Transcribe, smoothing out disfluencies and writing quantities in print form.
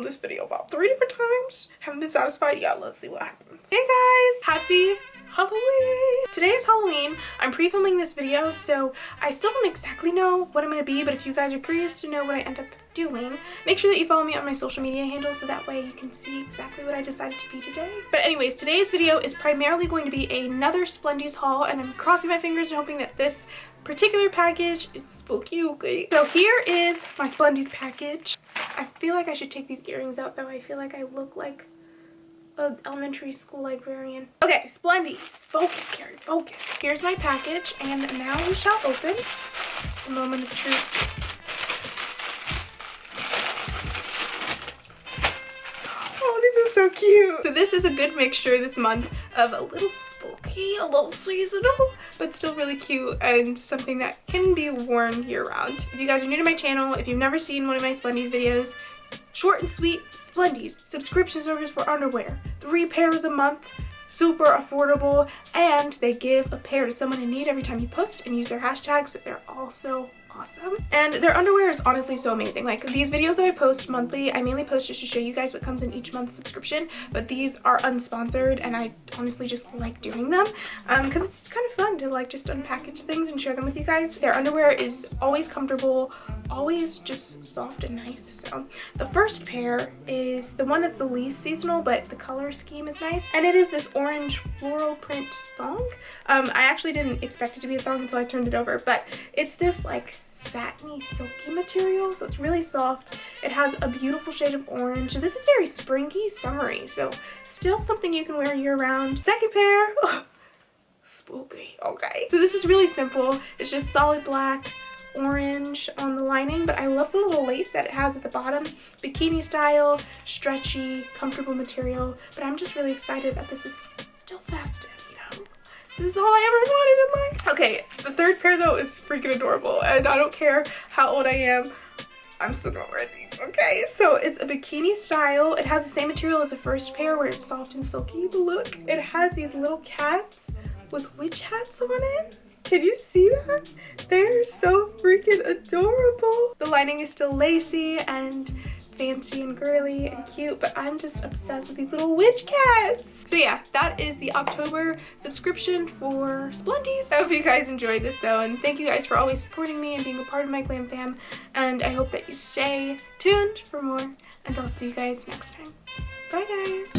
this video about 3 different times. Haven't been satisfied yet. Let's see what happens. Hey guys, happy Halloween! Today is Halloween. I'm pre-filming this video, so I still don't exactly know what I'm going to be, but if you guys are curious to know what I end up doing, make sure that you follow me on my social media handles so that way you can see exactly what I decided to be today. But anyways, today's video is primarily going to be another Splendies haul, and I'm crossing my fingers and hoping that this particular package is spooky, okay? So here is my Splendies package. I feel like I should take these earrings out though. I feel like I look like an elementary school librarian. Okay, Splendies. Focus, Carrie, focus. Here's my package, and now we shall open. The moment of truth. Oh, this is so cute. So this is a good mixture this month of a little spooky, a little seasonal, but still really cute and something that can be worn year-round. If you guys are new to my channel, if you've never seen one of my Splendies videos, short and sweet, Splendies, subscription service for underwear, 3 pairs a month, super affordable, and they give a pair to someone in need every time you post and use their hashtags, so they're also awesome. And their underwear is honestly so amazing. Like, these videos that I post monthly, I mainly post just to show you guys what comes in each month's subscription, but these are unsponsored and I honestly just like doing them because it's kind of fun to like just unpackage things and share them with you guys. Their underwear is always comfortable, always just soft and nice. So the first pair is the one that's the least seasonal, but the color scheme is nice, and it is this orange floral print thong. I actually didn't expect it to be a thong until I turned it over, but it's this like satiny silky material, so it's really soft. It has a beautiful shade of orange. This is very springy, summery, so still something you can wear year round. Second pair, oh, spooky. Okay, so this is really simple. It's just solid black, orange on the lining, but I love the little lace that it has at the bottom. Bikini style, stretchy, comfortable material, but I'm just really excited that this is still festive, you know? This is all I ever wanted in life. Okay, the third pair though is freaking adorable, and I don't care how old I am, I'm still gonna wear these. Okay, so it's a bikini style. It has the same material as the first pair where it's soft and silky, but look, it has these little cats with witch hats on it. Can you see that? They're so freaking adorable. The lining is still lacy and fancy and girly and cute, but I'm just obsessed with these little witch cats. So yeah, that is the October subscription for Splendies. I hope you guys enjoyed this though, and thank you guys for always supporting me and being a part of my glam fam, and I hope that you stay tuned for more, and I'll see you guys next time. Bye guys.